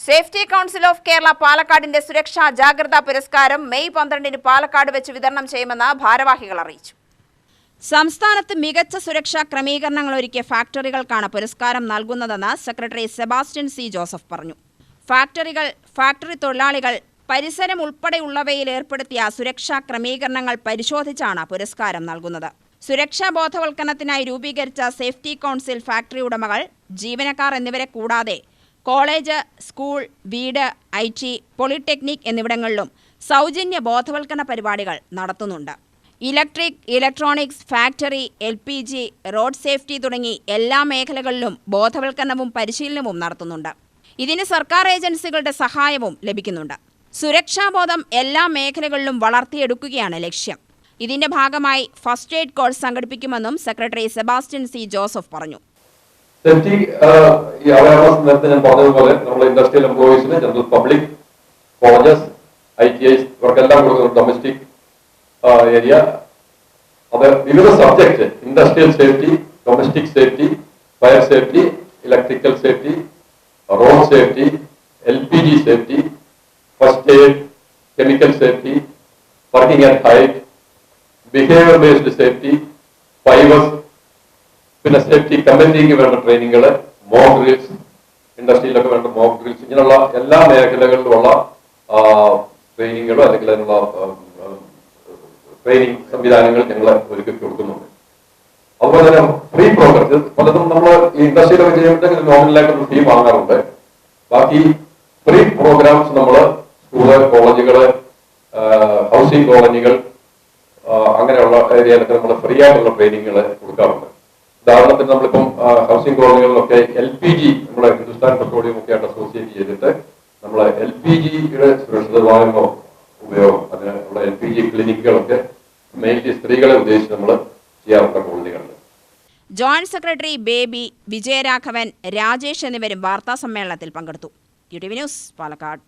Safety council of Kerala പാലക്കാടിന്റെ സുരക്ഷാ ജാഗ്രതാ പുരസ്കാരം മെയ് 12 പാലക്കാട് വെച്ച് വിതരണം ചെയ്യുമെന്ന് ഭാരവാഹികൾ അറിയിച്ചു. സംസ്ഥാനത്ത് മികച്ച സുരക്ഷാ ക്രമീകരണങ്ങൾ ഒരുക്കിയ ഫാക്ടറികൾക്കാണ് പുരസ്കാരം നൽകുന്നതെന്ന് സെക്രട്ടറി സെബാസ്റ്റ്യൻ സി ജോസഫ് പറഞ്ഞു. ഫാക്ടറികൾ, ഫാക്ടറി തൊഴിലാളികൾ, പരിസരം ഉൾപ്പെടെയുള്ളവയിൽ ഏർപ്പെടുത്തിയ സുരക്ഷാ ക്രമീകരണങ്ങൾ പരിശോധിച്ചാണ് പുരസ്കാരം നൽകുന്നത്. സുരക്ഷാ ബോധവൽക്കരണത്തിനായി രൂപീകരിച്ച സേഫ്റ്റി കൗൺസിൽ ഫാക്ടറി ഉടമകൾ, ജീവനക്കാർ എന്നിവരെ കൂടാതെ കോളേജ്, സ്കൂൾ, വീട്, IT, പോളിടെക്നിക് എന്നിവിടങ്ങളിലും സൗജന്യ ബോധവൽക്കരണ പരിപാടികൾ നടത്തുന്നുണ്ട്. Electric, electronics, factory, LPG, road safety തുടങ്ങി എല്ലാ മേഖലകളിലും ബോധവൽക്കരണവും പരിശീലനവും നടത്തുന്നുണ്ട്. ഇതിന് സർക്കാർ ഏജൻസികളുടെ സഹായവും ലഭിക്കുന്നുണ്ട്. സുരക്ഷാബോധം എല്ലാ മേഖലകളിലും വളർത്തിയെടുക്കുകയാണ് ലക്ഷ്യം. ഇതിന്റെ ഭാഗമായി ഫസ്റ്റ് എയ്ഡ് കോഴ്സ് സംഘടിപ്പിക്കുമെന്നും സെക്രട്ടറി സെബാസ്റ്റ്യൻ സി ജോസഫ് പറഞ്ഞു. സേഫ്റ്റി അവയർനെസ് നേരത്തെ ഞാൻ പറഞ്ഞതുപോലെ നമ്മൾ ഇൻഡസ്ട്രിയൽ എംപ്ലോയീസിന്, ജനറൽ പബ്ലിക്, കോളേജസ്, ITIs ഇവർക്കെല്ലാം കൊടുക്കുന്ന ഡൊമസ്റ്റിക് ഏരിയ, അത് വിവിധ subject, industrial safety, domestic safety, fire safety, electrical safety, road safety, LPG safety, first aid, chemical safety, working at height, behaviour based safety, fibres, പിന്നെ safety commenting വേണ്ട ട്രെയിനിങ്ങുകൾ, mock drills, ഇൻഡസ്ട്രിയിലൊക്കെ വേണ്ട mock drills, ഇങ്ങനെയുള്ള എല്ലാ മേഖലകളിലുമുള്ള ട്രെയിനിങ്ങുകളോ അല്ലെങ്കിൽ അതിനുള്ള ട്രെയിനിങ് സംവിധാനങ്ങൾ ഞങ്ങൾ ഒരുക്കി കൊടുക്കുന്നുണ്ട്. അതുപോലെ തന്നെ ഫ്രീ പ്രോഗ്രാംസ് പലതും നമ്മൾ ഈ ഇൻഡസ്ട്രിയിലൊക്കെ ചെയ്യുമ്പോഴത്തേക്ക് നോമിനലായിട്ടൊരു ഫീ വാങ്ങാറുണ്ട്. ബാക്കി ഫ്രീ പ്രോഗ്രാംസ് നമ്മൾ സ്കൂള്, കോളേജുകള്, ഹൗസിംഗ് കോളനികൾ, അങ്ങനെയുള്ള ഏരിയയിലൊക്കെ നമ്മൾ ഫ്രീ ആയിട്ടുള്ള ട്രെയിനിങ്ങുകൾ കൊടുക്കാറുണ്ട്. ഉദാഹരണത്തിന് നമ്മളിപ്പം ഹൗസിംഗ് കോളനികളിലൊക്കെ LPG നമ്മുടെ ഹിന്ദുസ്ഥാൻ പെട്രോളിയം ഒക്കെ ആയിട്ട് അസോസിയേറ്റ് ചെയ്തിട്ട് നമ്മൾ LPGയുടെ സുരക്ഷിതമായ ഉപയോഗം, അതിനുള്ള LPG ക്ലിനിക്കുകളൊക്കെ മെയിൻലി സ്ത്രീകളെ ഉദ്ദേശിച്ച് നമ്മൾ ചെയ്യാറുണ്ട് കോളനികളിൽ. ജോയിന്റ് സെക്രട്ടറി ബേബി, വിജയരാഘവൻ, രാജേഷ് എന്നിവരും വാർത്താ സമ്മേളനത്തിൽ പങ്കെടുത്തു. UTV news, Palakkad.